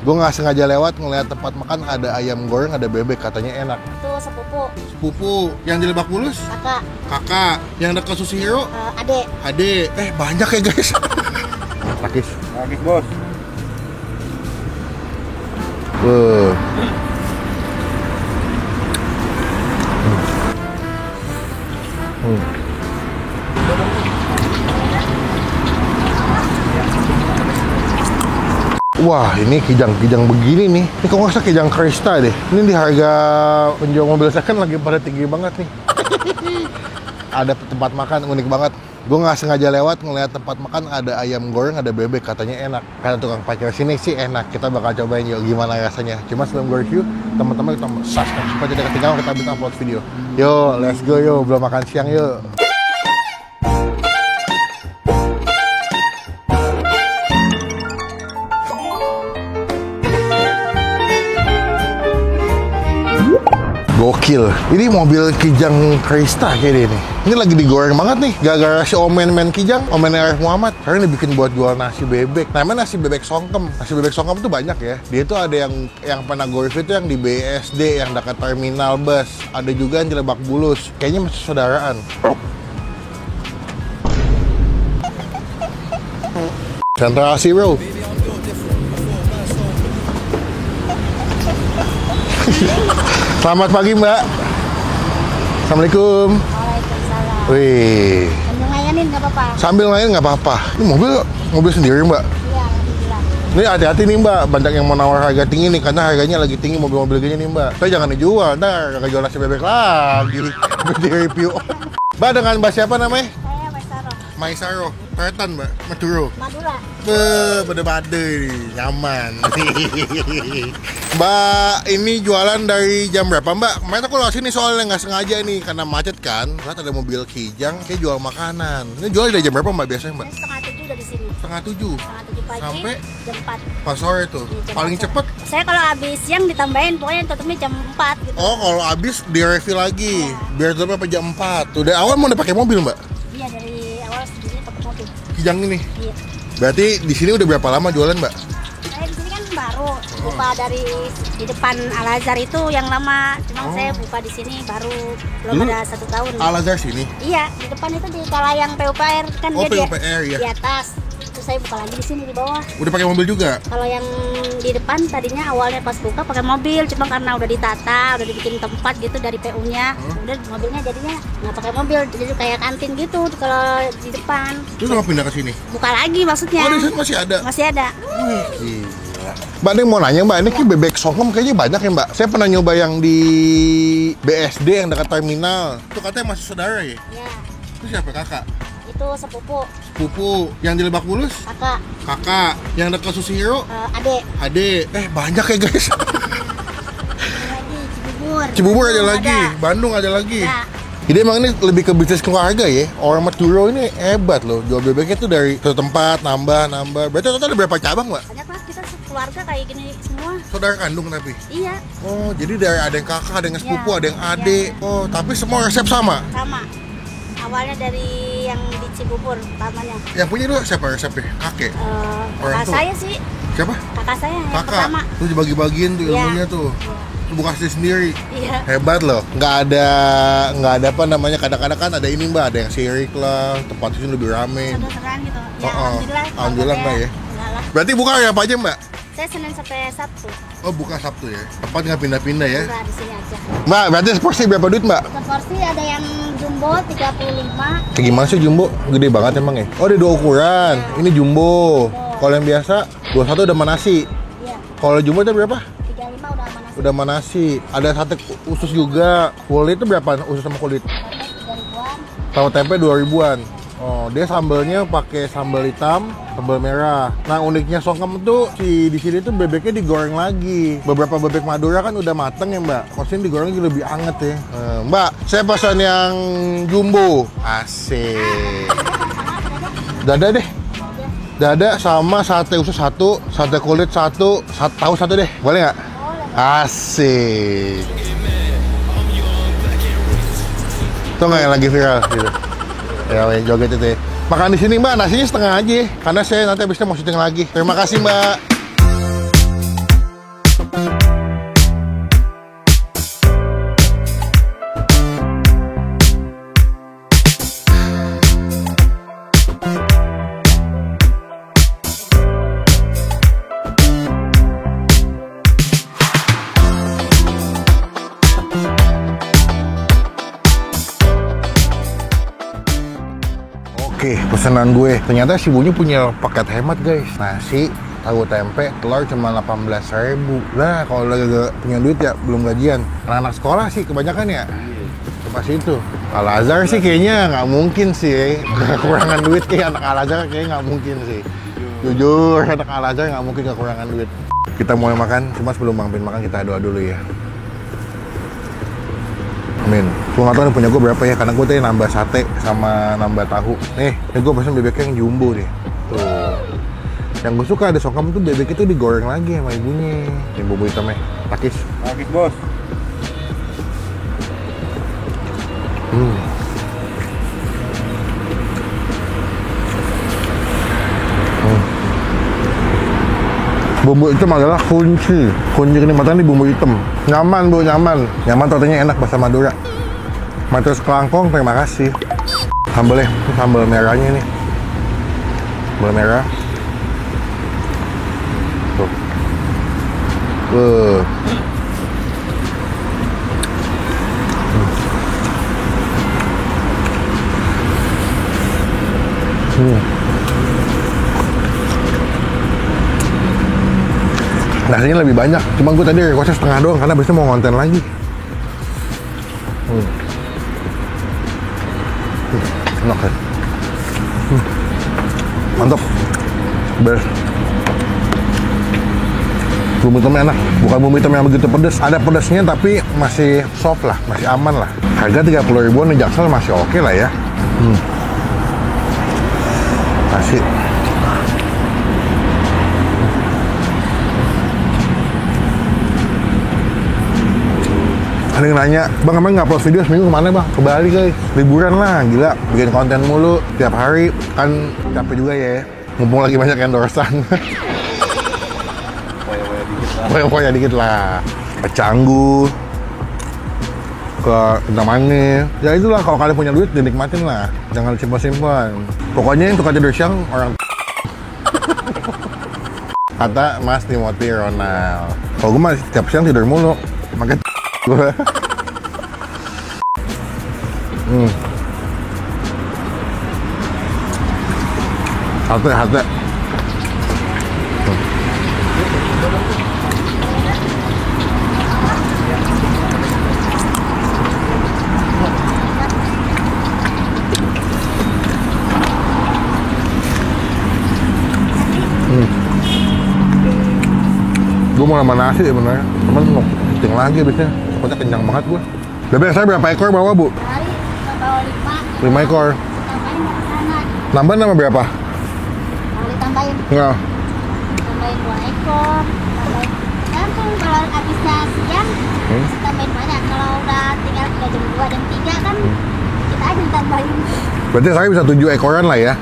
Gue nggak sengaja lewat ngeliat tempat makan ada ayam goreng, ada bebek, katanya enak. Itu sepupu. Sepupu. Yang di Lebak Bulus? Kakak. Kakak. Yang dekat Susihiro? Adek. Adek. Banyak ya guys. Rakis. Rakis bos. Wah, ini kijang-kijang begini nih. Ini kok nggak usah kijang Krista deh. Ini di harga penjual mobil second lagi pada tinggi banget nih. Ada tempat makan unik banget. Gue nggak sengaja lewat ngeliat tempat makan ada ayam goreng, ada bebek, katanya enak. Kata tukang parkir sini sih enak. Kita bakal cobain yuk gimana rasanya. Cuma sebelum gue review, teman-teman kita subscribe supaya tidak ketinggalan kita bisa upload video. Yo, let's go yo. Belum makan siang yuk. Gokil. Ini mobil kijang Krista kayak ini. Ini lagi digoreng banget nih. Gara-gara si Omen main kijang, Omen Arif Muhammad. Karena ini bikin buat jual nasi bebek. Namanya nasi bebek songkem. Nasi bebek songkem tuh banyak ya. Dia tuh ada yang pernah gue review itu yang di BSD, yang dekat terminal bus. Ada juga yang di Lebak Bulus. Kayaknya masih saudaraan. Central Zero. Selamat pagi Mbak. Assalamualaikum. Waalaikumsalam. Wih. Sambil ngelayanin nggak apa-apa? Sambil ngelayanin nggak apa-apa. Ini mobil sendiri Mbak. Iya, alhamdulillah. Ini hati-hati nih Mbak. Banyak yang mau nawar harga tinggi nih karena harganya lagi tinggi mobil-mobil gini nih Mbak. Tapi jangan dijual. Ntar nggak jual nasi bebek lagi. Di review. Mbak dengan Mbak siapa namanya? Saya Maisaro. Maisaro. Peretan Mbak. Maduro. Madura. Bede-bede nih, nyaman. Mbak, ini jualan dari jam berapa Mbak? Kemarin aku lewat sini soalnya nggak sengaja nih karena macet kan. Lihat ada mobil kijang, kayak jual makanan. Ini jual dari jam berapa Mbak biasanya Mbak? Ini 6:30 udah di sini. 6:30. 6:30 pagi. Sampai jam 4. pas sore tuh. Jam Paling 4. cepet. Saya kalau habis siang ditambahin, pokoknya tutupnya jam 4 gitu. Oh, kalau habis di refill lagi. Biar tutupnya sampai jam 4. Tuh dari awal mau udah pakai mobil Mbak? Iya, dari awal sendiri pakai mobil. Kijang ini. Iya. Berarti di sini udah berapa lama jualan Mbak? Saya di sini kan baru buka dari di depan Al Azhar itu yang lama, cuma saya buka di sini baru belum Dulu ada 1 tahun. Al Azhar sini? Iya, di depan itu di Kalayang PUPR kan Oh, dia PUPR ya. di atas. Terus saya buka lagi di sini di bawah. Udah pakai mobil juga? Kalau yang di depan tadinya awalnya pas buka pakai mobil, cuma karena udah ditata, udah dibikin tempat gitu dari PU-nya, udah mobilnya jadinya nggak pakai mobil, jadi kayak kantin gitu kalau di depan. Terus mau pindah ke sini? Buka lagi maksudnya. Oh, di sini masih ada? Masih ada. Gila. Mbak, ini mau nanya Mbak, ini kayak bebek songkem kayaknya banyak ya Mbak? Saya pernah nyoba yang di BSD yang dekat terminal. Itu katanya masih saudara ya? Ya, Itu siapa? Kakak? itu sepupu. Sepupu. Yang di Lebak Bulus? Kakak. Kakak. Yang dekat Susihiro? Adek. Adek. Banyak ya guys. Ada lagi Cibubur. Cibubur ada Bandung lagi, Bandung ada lagi. Ya. Jadi emang ini lebih ke bisnis keluarga ya. Orang Maduro ini hebat loh. Jual bebeknya tuh dari satu tempat, nambah. Berarti total ada berapa cabang Mbak? Banyak lah, kita keluarga kayak gini semua. Saudara kandung tapi? Iya, Oh, jadi dari ada yang kakak, ada yang sepupu, Iya. ada yang adik. Oh, tapi semua resep sama? sama. Awalnya dari yang di Cibubur utamanya. Yang punya itu siapa resepnya? Kakek? Orang Kakak tua? saya sih, Siapa? kakak saya yang Kakak? pertama. Terus dibagi-bagiin tuh Iya. ilmunya tuh. Lu buka sendiri. Iya. Hebat loh. Nggak ada apa namanya, kadang-kadang kan ada ini Mbak, ada yang sirik lah, tempat itu lebih rame. Saudara-saudaraan gitu. Ya, Oh, alhamdulillah. alhamdulillah, kalau Mbak, ya. saya enggak lah. Berarti buka hari apa aja Mbak? Saya Senin sampai Sabtu. Oh, buka Sabtu ya. Tempat nggak pindah-pindah ya. Enggak di sini aja. Mbak, berarti seporsi berapa duit Mbak? Satu porsi ada yang jumbo 35. Kayak gimana sih jumbo? Gede banget emang ya? Oh, ada dua ukuran. Ini jumbo. Kalau yang biasa 21 udah manasi. Iya, Kalau jumbo itu berapa? 35 udah mana sih? Udah manasi. Ada sate usus juga. Kulit itu berapa? Usus sama kulit? 3 ribuan. Tahu tempe 2 ribuan. Oh, dia sambelnya pakai sambal hitam, sambal merah. Nah, uniknya songkem tuh di sini tuh bebeknya digoreng lagi. Beberapa bebek Madura kan udah mateng ya, Mbak. Maksudnya digoreng juga lebih anget ya. Mbak, saya pesan yang jumbo. Asik. Dada deh. Dada sama sate usus 1, sate kulit 1, tahu 1 deh. Boleh nggak? Boleh. Asik. Itu nggak yang lagi viral gitu. Ya, yang joget itu ya. Makan di sini Mbak, nasinya setengah aja. Karena saya nanti habisnya mau syuting lagi. Terima kasih Mbak. Oke, pesanan gue. Ternyata si Bunyi punya paket hemat guys. Nasi, tahu tempe, telur cuma 18.000. Lah, kalau lagi gak punya duit ya belum gajian. Anak-anak sekolah sih kebanyakan ya. Pas itu. Al-Azhar sih kayaknya nggak mungkin sih. Kekurangan duit kayak anak Al-Azhar kayaknya nggak mungkin sih. Jujur, anak Al-Azhar nggak mungkin kekurangan duit. Kita mulai makan, cuma sebelum Bang Pin makan kita doa dulu ya. Amin. Gue nggak tahu nih punya gue berapa ya, karena gue tadi nambah sate sama nambah tahu. Nih gue pesen bebeknya yang jumbo nih. Tuh. Yang gue suka ada songkam tuh bebek itu digoreng lagi sama ibunya. Ini bumbu hitamnya. Takis. Takis bos. Bumbu hitam adalah kunci kenikmatan di bumbu hitam. Nyaman bu, nyaman tortanya enak bahasa Madura. Matus kelangkong, terima kasih. Sambelnya, sambal merahnya nih, sambal merah tuh. Nasinya lebih banyak, cuma gue tadi requestnya setengah doang karena biasanya mau ngonten lagi. Enak ya. Mantap. Beres. Bumbu hitamnya enak, bukan bumbu hitam yang begitu pedas. Ada pedasnya tapi masih soft lah, masih aman lah. Harga 30 ribuan di Jaksel masih oke lah ya. Nasi. Ada yang nanya, Bang emang nggak upload video seminggu kemana Bang? Ke Bali guys, liburan lah, gila. Bikin konten mulu, tiap hari, kan capek juga ya. Mumpung lagi banyak endorsean. Poya-poya dikit lah. Ke Canggu, ke Kintamani. Ya itulah, kalau kalian punya duit, dinikmatin lah. Jangan simpan-simpan. Pokoknya yang tukang tidur siang, orang kata Mas Timothy Ronald. Kalau gue mah setiap siang tidur mulu, makanya gue. Hati. Gue mau nambah nasi sebenarnya, cuman mau kencing lagi biasanya. Pokoknya kenyang banget gue. Bebek saya berapa ekor bawa bu? Bawa 5. 5 ekor. Tambahin mau kesana. Nambah nama berapa? Kalau ditambahin, Enggak. tambahin 2 ekor. Tambahin. Tergantung kalau habisnya siang, tambahin banyak. Kalau udah tinggal 3 jam 2 jam 3 kan, kita aja tambahin. Berarti saya bisa 7 ekoran lah ya?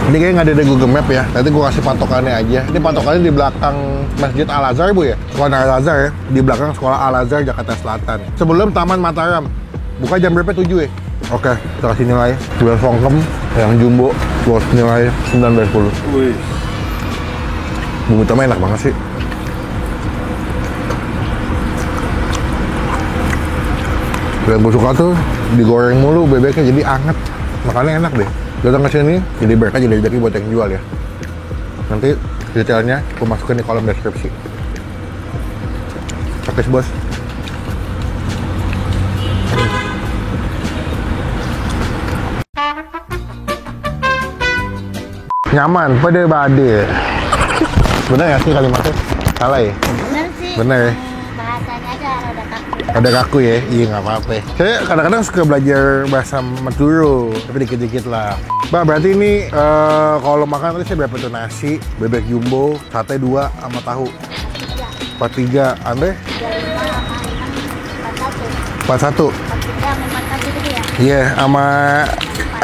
Ini kayaknya nggak ada di Google Map ya. Nanti gue kasih patokannya aja. Ini patokannya di belakang Masjid Al-Azhar bu ya. Sekolah Al-Azhar ya. Di belakang Sekolah Al-Azhar Jakarta Selatan. Sebelum Taman Mataram. Buka jam berapa? 7 ya? Oke, kita kasih nilai. 2 songkem yang jumbo. Gue kasih nilai 9/10. Wih. Bumbu hitamnya enak banget sih. Yang gue suka tuh digoreng mulu bebeknya jadi anget. Makanya enak deh. Datang ke sini, jadi berkah jadi rezeki buat yang jual ya. Nanti detailnya aku masukin di kolom deskripsi. Oke bos. Nyaman, pede-bade. Bener ya sih kalimatnya? Salah ya? Bener sih. Bener ya? Bahasanya aja ada kaku. Ada kaku ya? Iya nggak apa-apa. Saya kadang-kadang suka belajar bahasa Madura, tapi dikit-dikit lah. Mbak, berarti ini kalau makan tadi saya berapa tuh? Nasi, bebek jumbo, sate 2 sama tahu. 43. Anda? 41. 41. 43 sama 41 gitu ya? Iya, sama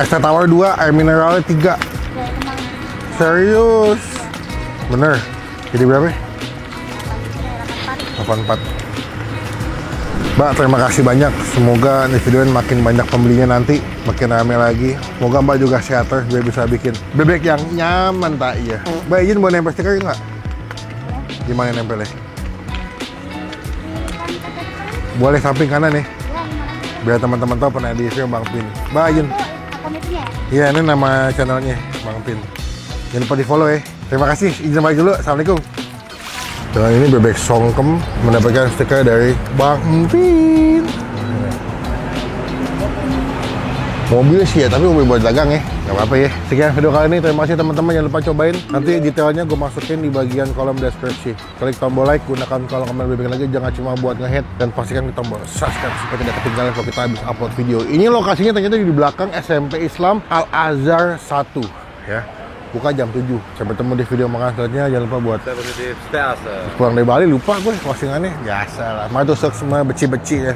es teh tawar 2, air mineralnya 3. Ya, itu mah Serius? Bener? Jadi berapa? 84. 84. Mbak, terima kasih banyak. Semoga nih video ini makin banyak pembelinya nanti, makin rame lagi. Semoga Mbak juga sehat terus biar bisa bikin bebek yang nyaman tak iya. Mbak izin boleh nempel stiker nggak? Gimana nempelnya? Boleh samping kanan nih. Ya, gimana? Biar teman-teman tahu pernah di review Bang Pin. Mbak Ayun. Akun itunya. Iya, ini nama channelnya Bang Pin. Jangan lupa di follow ya. Terima kasih. Izin balik dulu. Assalamualaikum. Dan ini bebek songkem mendapatkan stiker dari Bang Pin. Mobil sih ya, tapi mobil buat dagang ya. Gak apa-apa ya. Sekian video kali ini. Terima kasih teman-teman. Jangan lupa cobain. Nanti detailnya gue masukin di bagian kolom deskripsi. Klik tombol like, gunakan kolom komen bebek lagi. Jangan cuma buat nge-hit. Dan pastikan klik tombol subscribe supaya tidak ketinggalan kalau kita habis upload video. Ini lokasinya ternyata di belakang SMP Islam Al-Azhar 1. Ya. Buka jam 7. Sampai ketemu di video makan selanjutnya. Jangan lupa buat pulang dari Bali lupa gue closingannya. Biasa lah. Mari tusuk semua beci-beci ya.